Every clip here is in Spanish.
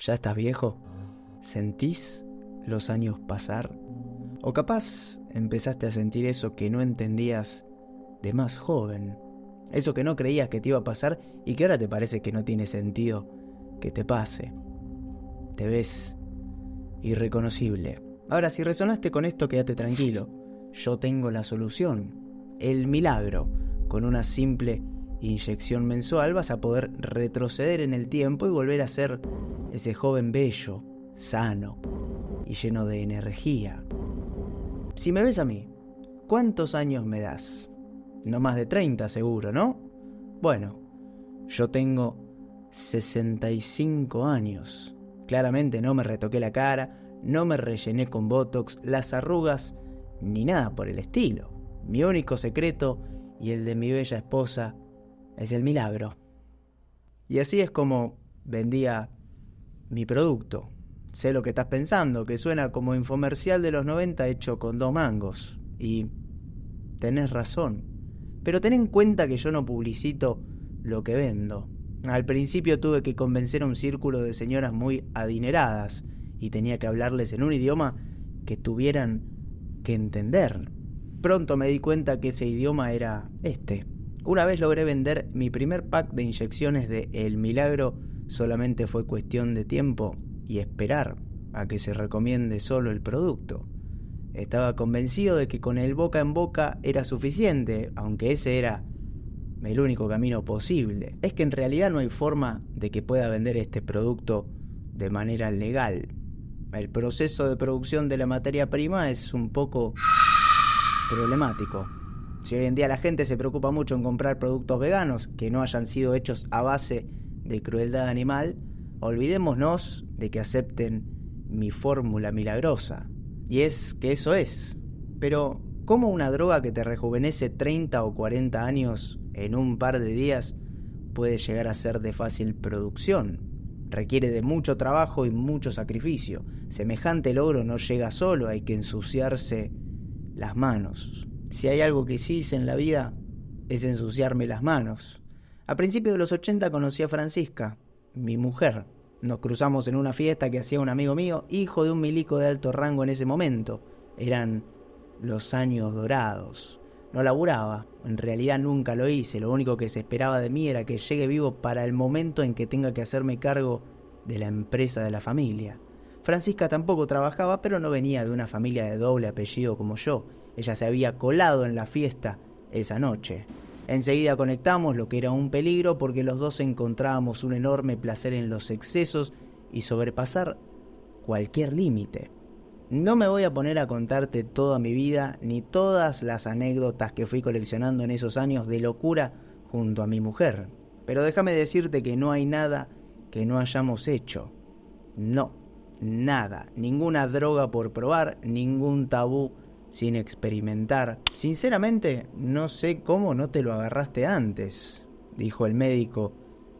¿Ya estás viejo? ¿Sentís los años pasar? O capaz empezaste a sentir eso que no entendías de más joven. Eso que no creías que te iba a pasar y que ahora te parece que no tiene sentido que te pase. Te ves irreconocible. Ahora, si resonaste con esto, quédate tranquilo. Yo tengo la solución. El milagro. Con una simple inyección mensual vas a poder retroceder en el tiempo y volver a ser ese joven bello, sano y lleno de energía. Si me ves a mí, ¿cuántos años me das? No más de 30 seguro, ¿no? Bueno, yo tengo 65 años. Claramente no me retoqué la cara, no me rellené con botox, las arrugas, ni nada por el estilo. Mi único secreto y el de mi bella esposa es el milagro. Y así es como vendía mi producto. Sé lo que estás pensando, que suena como infomercial de los 90 hecho con 2 mangos. Y tenés razón. Pero ten en cuenta que yo no publicito lo que vendo. Al principio tuve que convencer a un círculo de señoras muy adineradas y tenía que hablarles en un idioma que tuvieran que entender. Pronto me di cuenta que ese idioma era este. Una vez logré vender mi primer pack de inyecciones de El Milagro, solamente fue cuestión de tiempo y esperar a que se recomiende solo el producto. Estaba convencido de que con el boca en boca era suficiente, aunque ese era el único camino posible. Es que en realidad no hay forma de que pueda vender este producto de manera legal. El proceso de producción de la materia prima es un poco problemático. Si hoy en día la gente se preocupa mucho en comprar productos veganos que no hayan sido hechos a base de crueldad animal, olvidémonos de que acepten mi fórmula milagrosa. Y es que eso es. Pero, ¿cómo una droga que te rejuvenece 30 o 40 años en un par de días puede llegar a ser de fácil producción? Requiere de mucho trabajo y mucho sacrificio. Semejante logro no llega solo, hay que ensuciarse las manos. Si hay algo que sí hice en la vida, es ensuciarme las manos. A principios de los 80 conocí a Francisca, mi mujer. Nos cruzamos en una fiesta que hacía un amigo mío, hijo de un milico de alto rango en ese momento. Eran los años dorados. No laburaba, en realidad nunca lo hice. Lo único que se esperaba de mí era que llegue vivo para el momento en que tenga que hacerme cargo de la empresa de la familia. Francisca tampoco trabajaba, pero no venía de una familia de doble apellido como yo. Ella se había colado en la fiesta esa noche. Enseguida conectamos, lo que era un peligro, porque los dos encontrábamos un enorme placer en los excesos y sobrepasar cualquier límite. No me voy a poner a contarte toda mi vida, ni todas las anécdotas que fui coleccionando en esos años de locura junto a mi mujer. Pero déjame decirte que no hay nada que no hayamos hecho. No, nada. Ninguna droga por probar, ningún tabú sin experimentar. Sinceramente, no sé cómo no te lo agarraste antes, dijo el médico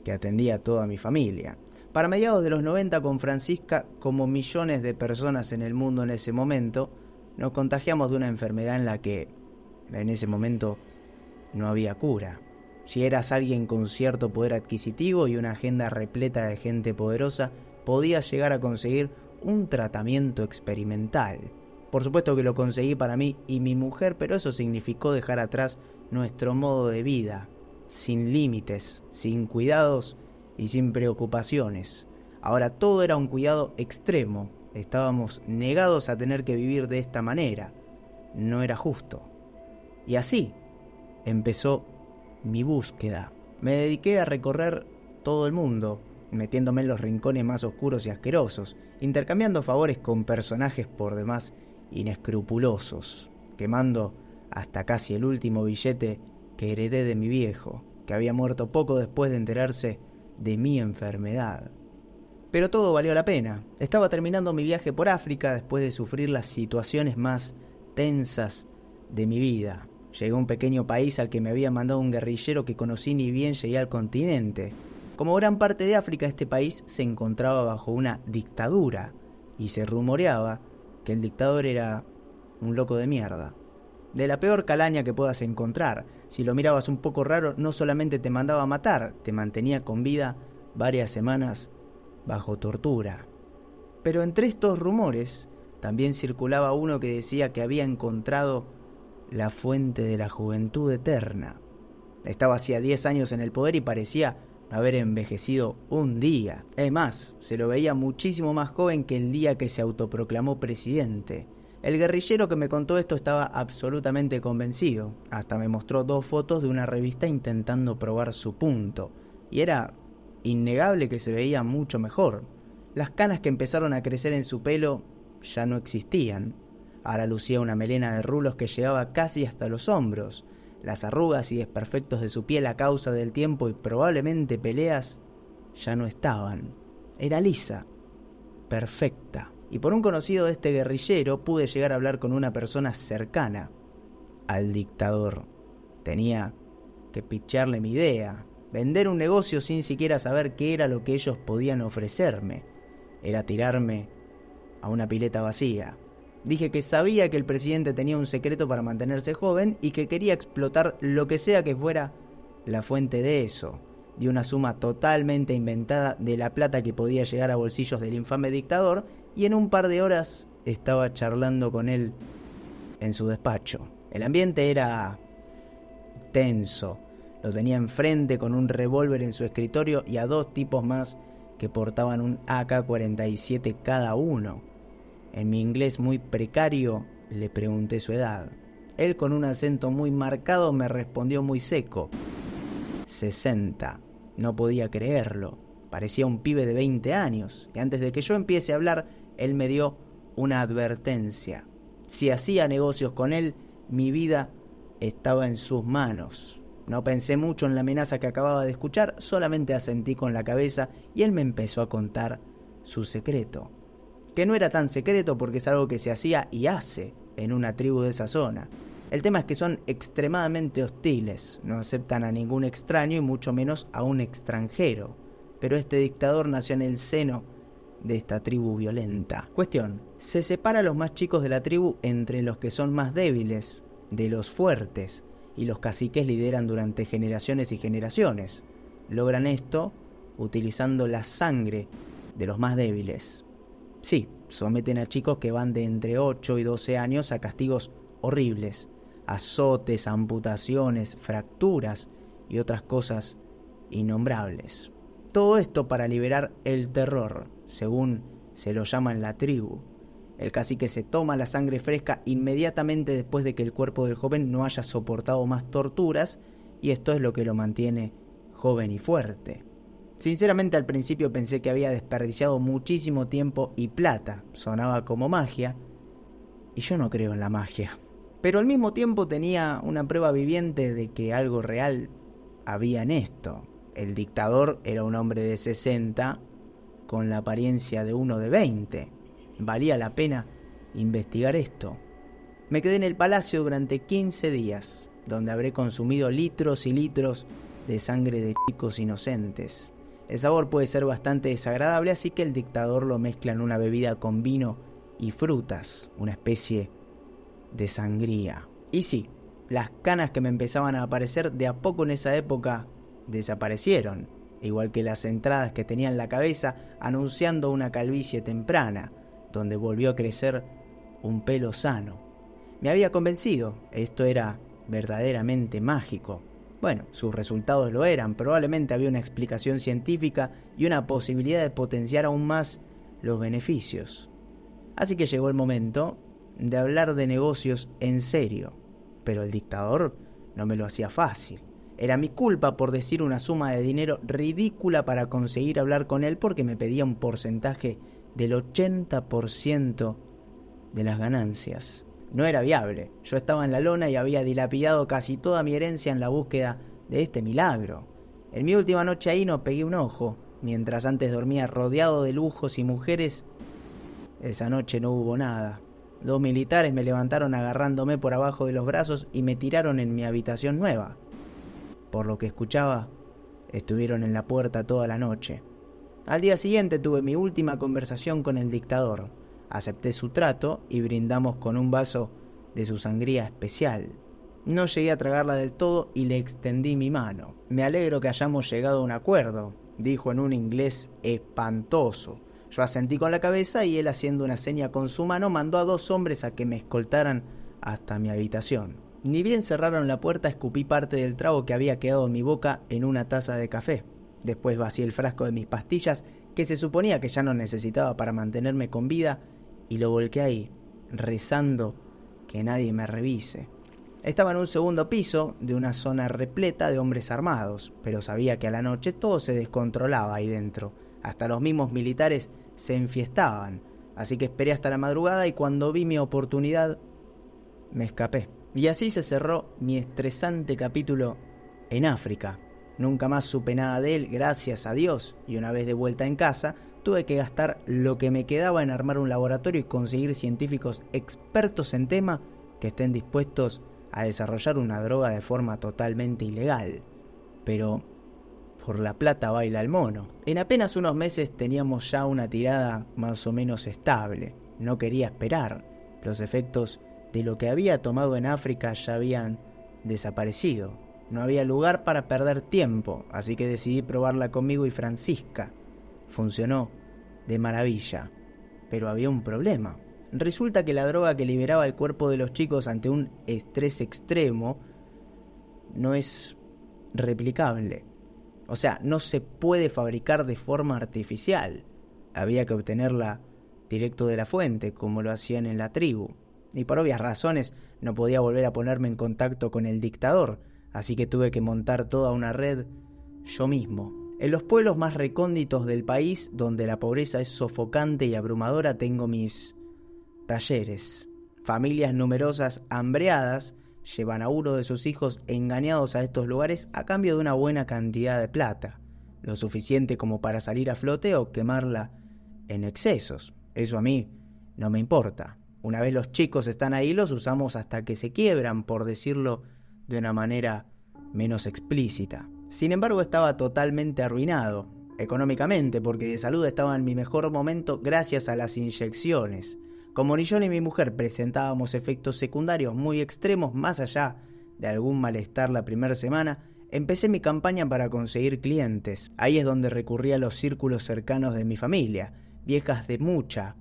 que atendía a toda mi familia. Para mediados de los 90, con Francisca, como millones de personas en el mundo en ese momento, nos contagiamos de una enfermedad en la que, en ese momento, no había cura. Si eras alguien con cierto poder adquisitivo y una agenda repleta de gente poderosa, podías llegar a conseguir un tratamiento experimental. Por supuesto que lo conseguí para mí y mi mujer, pero eso significó dejar atrás nuestro modo de vida, sin límites, sin cuidados y sin preocupaciones. Ahora todo era un cuidado extremo. Estábamos negados a tener que vivir de esta manera. No era justo. Y así empezó mi búsqueda. Me dediqué a recorrer todo el mundo, metiéndome en los rincones más oscuros y asquerosos, intercambiando favores con personajes por demás inescrupulosos, quemando hasta casi el último billete que heredé de mi viejo, que había muerto poco después de enterarse de mi enfermedad. Pero todo valió la pena. Estaba terminando mi viaje por África después de sufrir las situaciones más tensas de mi vida. Llegué a un pequeño país al que me había mandado un guerrillero que conocí ni bien llegué al continente. Como gran parte de África, este país se encontraba bajo una dictadura y se rumoreaba que el dictador era un loco de mierda. De la peor calaña que puedas encontrar. Si lo mirabas un poco raro, no solamente te mandaba a matar, te mantenía con vida varias semanas bajo tortura. Pero entre estos rumores también circulaba uno que decía que había encontrado la fuente de la juventud eterna. Estaba hacía 10 años en el poder y parecía no haber envejecido un día. Es más, se lo veía muchísimo más joven que el día que se autoproclamó presidente. El guerrillero que me contó esto estaba absolutamente convencido. Hasta me mostró 2 fotos de una revista intentando probar su punto. Y era innegable que se veía mucho mejor. Las canas que empezaron a crecer en su pelo ya no existían. Ahora lucía una melena de rulos que llegaba casi hasta los hombros. Las arrugas y desperfectos de su piel a causa del tiempo y probablemente peleas ya no estaban. Era lisa, perfecta. Y por un conocido de este guerrillero pude llegar a hablar con una persona cercana al dictador. Tenía que picharle mi idea, vender un negocio sin siquiera saber qué era lo que ellos podían ofrecerme. Era tirarme a una pileta vacía. Dije que sabía que el presidente tenía un secreto para mantenerse joven y que quería explotar lo que sea que fuera la fuente de eso. Di una suma totalmente inventada de la plata que podía llegar a bolsillos del infame dictador y en un par de horas estaba charlando con él en su despacho. El ambiente era tenso. Lo tenía enfrente con un revólver en su escritorio y a 2 tipos más que portaban un AK-47 cada uno. En mi inglés muy precario le pregunté su edad. Él con un acento muy marcado me respondió muy seco. 60. No podía creerlo. Parecía un pibe de 20 años. Y antes de que yo empiece a hablar, él me dio una advertencia. Si hacía negocios con él, mi vida estaba en sus manos. No pensé mucho en la amenaza que acababa de escuchar, solamente asentí con la cabeza y él me empezó a contar su secreto. Que no era tan secreto porque es algo que se hacía y hace en una tribu de esa zona. El tema es que son extremadamente hostiles, no aceptan a ningún extraño y mucho menos a un extranjero. Pero este dictador nació en el seno de esta tribu violenta. Cuestión, se separa a los más chicos de la tribu entre los que son más débiles, de los fuertes, y los caciques lideran durante generaciones y generaciones. Logran esto utilizando la sangre de los más débiles. Sí, someten a chicos que van de entre 8 y 12 años a castigos horribles, azotes, amputaciones, fracturas y otras cosas innombrables. Todo esto para liberar el terror, según se lo llama en la tribu. El cacique se toma la sangre fresca inmediatamente después de que el cuerpo del joven no haya soportado más torturas y esto es lo que lo mantiene joven y fuerte. Sinceramente al principio pensé que había desperdiciado muchísimo tiempo y plata, sonaba como magia, y yo no creo en la magia. Pero al mismo tiempo tenía una prueba viviente de que algo real había en esto. El dictador era un hombre de 60 con la apariencia de uno de 20. Valía la pena investigar esto. Me quedé en el palacio durante 15 días, donde habré consumido litros y litros de sangre de chicos inocentes. El sabor puede ser bastante desagradable, así que el dictador lo mezcla en una bebida con vino y frutas, una especie de sangría. Y sí, las canas que me empezaban a aparecer de a poco en esa época desaparecieron, igual que las entradas que tenía en la cabeza anunciando una calvicie temprana, donde volvió a crecer un pelo sano. Me había convencido, esto era verdaderamente mágico. Bueno, sus resultados lo eran, probablemente había una explicación científica y una posibilidad de potenciar aún más los beneficios. Así que llegó el momento de hablar de negocios en serio, pero el dictador no me lo hacía fácil. Era mi culpa por decir una suma de dinero ridícula para conseguir hablar con él porque me pedía un porcentaje del 80% de las ganancias. No era viable, yo estaba en la lona y había dilapidado casi toda mi herencia en la búsqueda de este milagro. En mi última noche ahí no pegué un ojo, mientras antes dormía rodeado de lujos y mujeres. Esa noche no hubo nada. 2 militares me levantaron agarrándome por abajo de los brazos y me tiraron en mi habitación nueva. Por lo que escuchaba, estuvieron en la puerta toda la noche. Al día siguiente tuve mi última conversación con el dictador. Acepté su trato y brindamos con un vaso de su sangría especial. No llegué a tragarla del todo y le extendí mi mano. Me alegro que hayamos llegado a un acuerdo. dijo en un inglés espantoso. Yo asentí con la cabeza y él, haciendo una seña con su mano, mandó a 2 hombres a que me escoltaran hasta mi habitación. Ni bien cerraron la puerta, escupí parte del trago que había quedado en mi boca en una taza de café. Después vacié el frasco de mis pastillas, que se suponía que ya no necesitaba para mantenerme con vida, y lo volqué ahí, rezando que nadie me revise. Estaba en un segundo piso de una zona repleta de hombres armados, pero sabía que a la noche todo se descontrolaba ahí dentro. Hasta los mismos militares se enfiestaban, así que esperé hasta la madrugada y cuando vi mi oportunidad, me escapé. Y así se cerró mi estresante capítulo en África. Nunca más supe nada de él, gracias a Dios, y una vez de vuelta en casa, tuve que gastar lo que me quedaba en armar un laboratorio y conseguir científicos expertos en tema que estén dispuestos a desarrollar una droga de forma totalmente ilegal. Pero por la plata baila el mono. En apenas unos meses teníamos ya una tirada más o menos estable. No quería esperar. Los efectos de lo que había tomado en África ya habían desaparecido. No había lugar para perder tiempo, así que decidí probarla conmigo y Francisca. Funcionó de maravilla, pero había un problema. Resulta que la droga que liberaba el cuerpo de los chicos ante un estrés extremo no es replicable. O sea, no se puede fabricar de forma artificial. Había que obtenerla directo de la fuente, como lo hacían en la tribu. Y por obvias razones no podía volver a ponerme en contacto con el dictador, así que tuve que montar toda una red yo mismo. En los pueblos más recónditos del país, donde la pobreza es sofocante y abrumadora, tengo mis talleres. Familias numerosas, hambreadas, llevan a uno de sus hijos engañados a estos lugares a cambio de una buena cantidad de plata, lo suficiente como para salir a flote o quemarla en excesos. Eso a mí no me importa. Una vez los chicos están ahí, los usamos hasta que se quiebran, por decirlo de una manera menos explícita. Sin embargo, estaba totalmente arruinado, económicamente, porque de salud estaba en mi mejor momento gracias a las inyecciones. Como ni yo ni mi mujer presentábamos efectos secundarios muy extremos más allá de algún malestar la primera semana, empecé mi campaña para conseguir clientes. Ahí es donde recurrí a los círculos cercanos de mi familia, viejas de mucha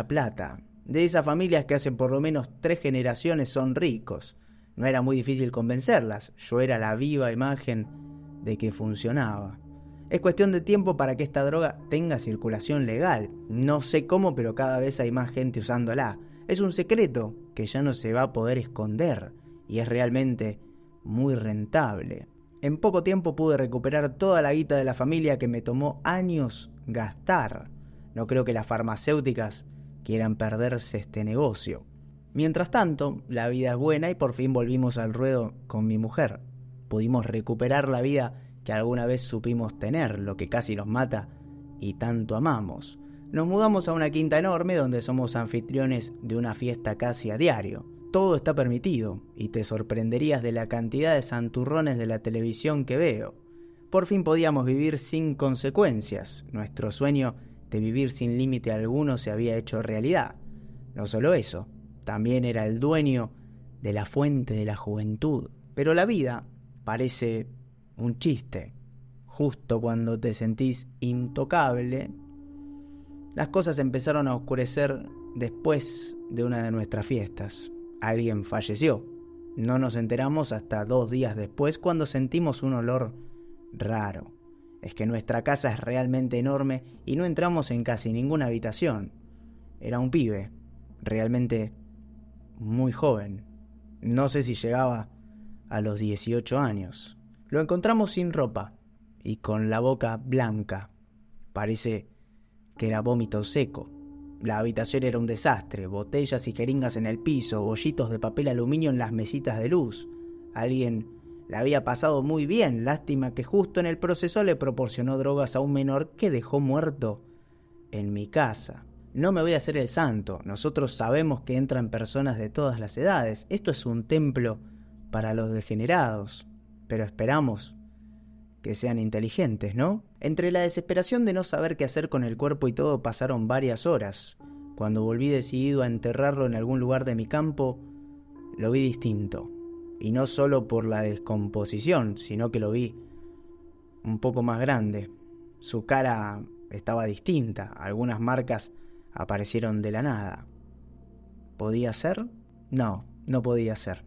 plata. De esas familias que hace por lo menos 3 generaciones son ricos. No era muy difícil convencerlas, yo era la viva imagen de que funcionaba. Es cuestión de tiempo para que esta droga tenga circulación legal. No sé cómo, pero cada vez hay más gente usándola. Es un secreto que ya no se va a poder esconder y es realmente muy rentable. En poco tiempo pude recuperar toda la guita de la familia que me tomó años gastar. No creo que las farmacéuticas quieran perderse este negocio. Mientras tanto, la vida es buena y por fin volvimos al ruedo con mi mujer. Pudimos recuperar la vida que alguna vez supimos tener, lo que casi nos mata y tanto amamos. Nos mudamos a una quinta enorme donde somos anfitriones de una fiesta casi a diario. Todo está permitido y te sorprenderías de la cantidad de santurrones de la televisión que veo. Por fin podíamos vivir sin consecuencias. Nuestro sueño de vivir sin límite alguno se había hecho realidad. No solo eso, también era el dueño de la fuente de la juventud. Pero la vida parece un chiste. Justo cuando te sentís intocable, las cosas empezaron a oscurecer después de una de nuestras fiestas. Alguien falleció. No nos enteramos hasta 2 días después, cuando sentimos un olor raro. Es que nuestra casa es realmente enorme y no entramos en casi ninguna habitación. Era un pibe, realmente muy joven. No sé si llegaba a los 18 años. Lo encontramos sin ropa y con la boca blanca. Parece que era vómito seco. La habitación era un desastre, botellas y jeringas en el piso, bollitos de papel aluminio en las mesitas de luz. Alguien la había pasado muy bien, lástima que justo en el proceso le proporcionó drogas a un menor que dejó muerto en mi casa. No me voy a hacer el santo, nosotros sabemos que entran personas de todas las edades. Esto es un templo para los degenerados, pero esperamos que sean inteligentes, ¿no? Entre la desesperación de no saber qué hacer con el cuerpo y todo pasaron varias horas. Cuando volví decidido a enterrarlo en algún lugar de mi campo, lo vi distinto. Y no solo por la descomposición, sino que lo vi un poco más grande. Su cara estaba distinta, algunas marcas aparecieron de la nada. ¿Podía ser? No, no podía ser.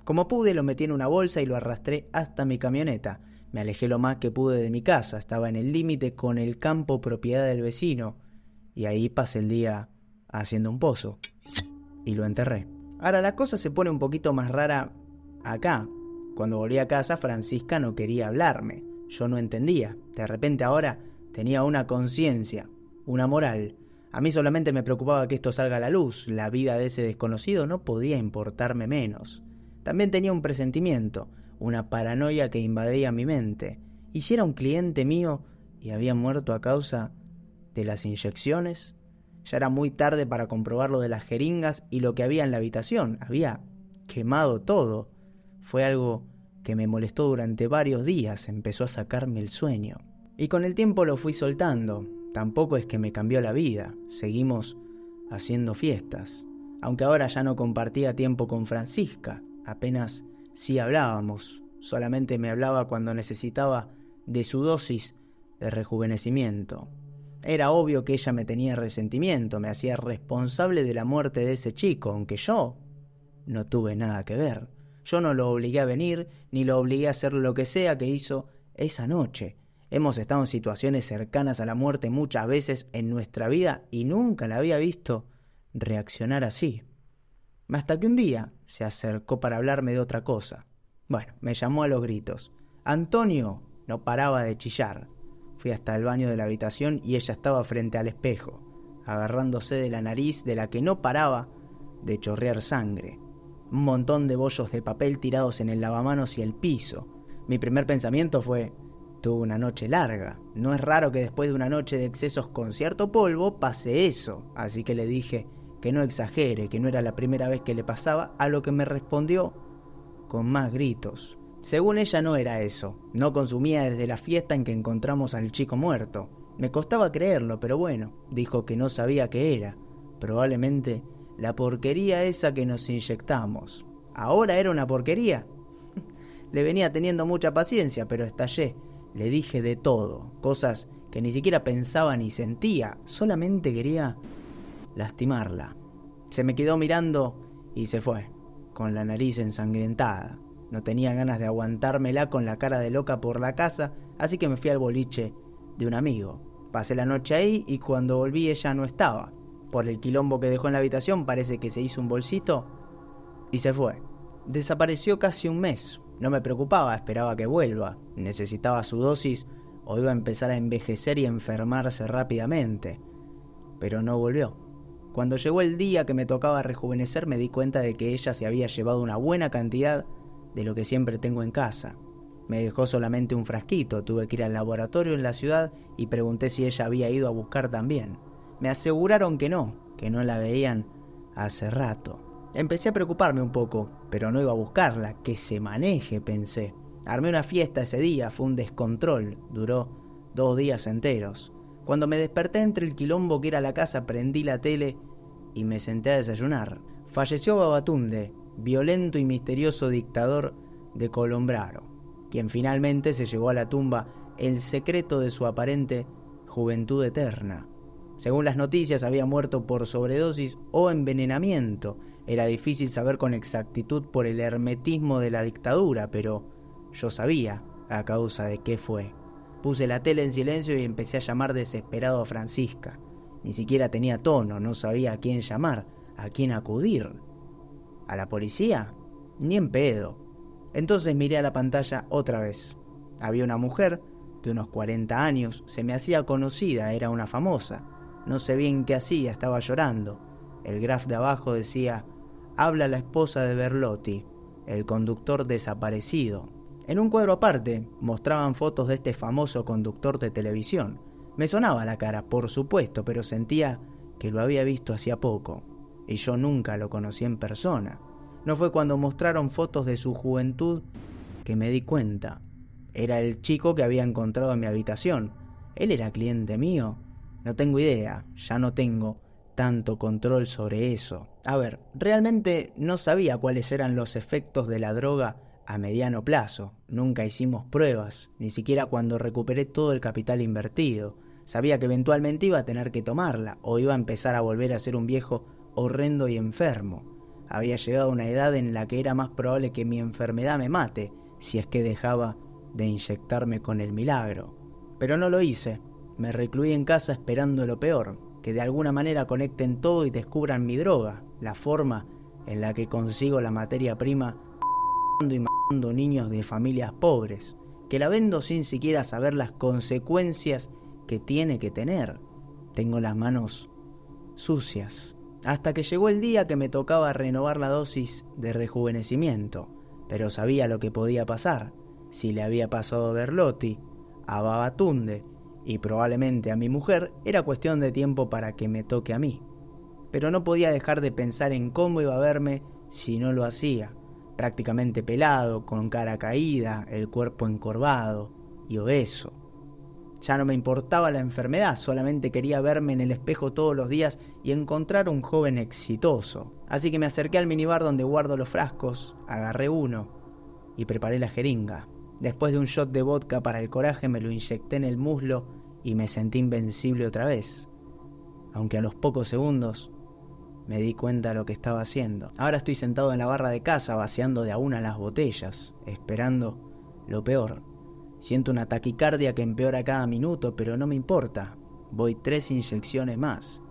Como pude, lo metí en una bolsa y lo arrastré hasta mi camioneta. Me alejé lo más que pude de mi casa, estaba en el límite con el campo propiedad del vecino, y ahí pasé el día haciendo un pozo. Y lo enterré. Ahora la cosa se pone un poquito más rara acá. Cuando volví a casa, Francisca no quería hablarme. Yo no entendía. De repente ahora tenía una conciencia, una moral. A mí solamente me preocupaba que esto salga a la luz. La vida de ese desconocido no podía importarme menos. También tenía un presentimiento, una paranoia que invadía mi mente. ¿Y si era un cliente mío y había muerto a causa de las inyecciones? Ya era muy tarde para comprobar lo de las jeringas y lo que había en la habitación. Había quemado todo. Fue algo que me molestó durante varios días, empezó a sacarme el sueño. Y con el tiempo lo fui soltando. Tampoco es que me cambió la vida. Seguimos haciendo fiestas. Aunque ahora ya no compartía tiempo con Francisca. Apenas sí hablábamos. Solamente me hablaba cuando necesitaba de su dosis de rejuvenecimiento. Era obvio que ella me tenía resentimiento, me hacía responsable de la muerte de ese chico, aunque yo no tuve nada que ver. Yo no lo obligué a venir, ni lo obligué a hacer lo que sea que hizo esa noche. Hemos estado en situaciones cercanas a la muerte muchas veces en nuestra vida y nunca la había visto reaccionar así. Hasta que un día se acercó para hablarme de otra cosa. Bueno, me llamó a los gritos. Antonio no paraba de chillar. Fui hasta el baño de la habitación y ella estaba frente al espejo, agarrándose de la nariz de la que no paraba de chorrear sangre. Un montón de bollos de papel tirados en el lavamanos y el piso. Mi primer pensamiento fue: tuve una noche larga. No es raro que después de una noche de excesos con cierto polvo pase eso. Así que le dije que no exagere, que no era la primera vez que le pasaba, a lo que me respondió con más gritos. Según ella no era eso, no consumía desde la fiesta en que encontramos al chico muerto. Me costaba creerlo, pero bueno, dijo que no sabía qué era. Probablemente la porquería esa que nos inyectamos. ¿Ahora era una porquería? Le venía teniendo mucha paciencia, pero estallé. Le dije de todo, cosas que ni siquiera pensaba ni sentía, solamente quería lastimarla. Se me quedó mirando y se fue, con la nariz ensangrentada. No tenía ganas de aguantármela con la cara de loca por la casa, así que me fui al boliche de un amigo. Pasé la noche ahí y cuando volví ella no estaba. Por el quilombo que dejó en la habitación parece que se hizo un bolsito y se fue. Desapareció casi un mes. No me preocupaba, esperaba que vuelva. Necesitaba su dosis o iba a empezar a envejecer y enfermarse rápidamente. Pero no volvió. Cuando llegó el día que me tocaba rejuvenecer me di cuenta de que ella se había llevado una buena cantidad de lo que siempre tengo en casa. Me dejó solamente un frasquito, tuve que ir al laboratorio en la ciudad y pregunté si ella había ido a buscar también. Me aseguraron que no la veían hace rato. Empecé a preocuparme un poco, pero no iba a buscarla, que se maneje, pensé. Armé una fiesta ese día, fue un descontrol, duró 2 días enteros. Cuando me desperté entre el quilombo que era la casa, prendí la tele y me senté a desayunar. Falleció Babatunde, violento y misterioso dictador de Colombraro, quien finalmente se llevó a la tumba el secreto de su aparente juventud eterna. Según las noticias, había muerto por sobredosis o envenenamiento. Era difícil saber con exactitud por el hermetismo de la dictadura, pero yo sabía a causa de qué fue. Puse la tele en silencio y empecé a llamar desesperado a Francisca. Ni siquiera tenía tono, no sabía a quién llamar, a quién acudir. ¿A la policía? Ni en pedo. Entonces miré a la pantalla otra vez. Había una mujer de unos 40 años, se me hacía conocida, era una famosa. No sé bien qué hacía, estaba llorando. El graf de abajo decía: habla la esposa de Berlotti, el conductor desaparecido. En un cuadro aparte mostraban fotos de este famoso conductor de televisión. Me sonaba la cara, por supuesto, pero sentía que lo había visto hacía poco. Y yo nunca lo conocí en persona. No fue cuando mostraron fotos de su juventud que me di cuenta. Era el chico que había encontrado en mi habitación. ¿Él era cliente mío? No tengo idea, ya no tengo tanto control sobre eso. A ver, realmente no sabía cuáles eran los efectos de la droga a mediano plazo. Nunca hicimos pruebas, ni siquiera cuando recuperé todo el capital invertido. Sabía que eventualmente iba a tener que tomarla, o iba a empezar a volver a ser un viejo horrendo y enfermo. Había llegado a una edad en la que era más probable que mi enfermedad me mate, si es que dejaba de inyectarme con el milagro. Pero no lo hice. Me recluí en casa esperando lo peor, que de alguna manera conecten todo y descubran mi droga, la forma en la que consigo la materia prima y matando niños de familias pobres, que la vendo sin siquiera saber las consecuencias que tiene que tener. Tengo las manos sucias. Hasta que llegó el día que me tocaba renovar la dosis de rejuvenecimiento, pero sabía lo que podía pasar. Si le había pasado a Berlotti, a Babatunde y probablemente a mi mujer, era cuestión de tiempo para que me toque a mí. Pero no podía dejar de pensar en cómo iba a verme si no lo hacía, prácticamente pelado, con cara caída, el cuerpo encorvado y obeso. Ya no me importaba la enfermedad, solamente quería verme en el espejo todos los días y encontrar un joven exitoso. Así que me acerqué al minibar donde guardo los frascos, agarré uno y preparé la jeringa. Después de un shot de vodka para el coraje me lo inyecté en el muslo y me sentí invencible otra vez. Aunque a los pocos segundos me di cuenta de lo que estaba haciendo. Ahora estoy sentado en la barra de casa vaciando de a una las botellas, esperando lo peor. Siento una taquicardia que empeora cada minuto, pero no me importa. Voy 3 inyecciones más.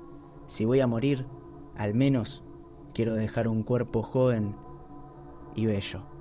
Si voy a morir, al menos quiero dejar un cuerpo joven y bello.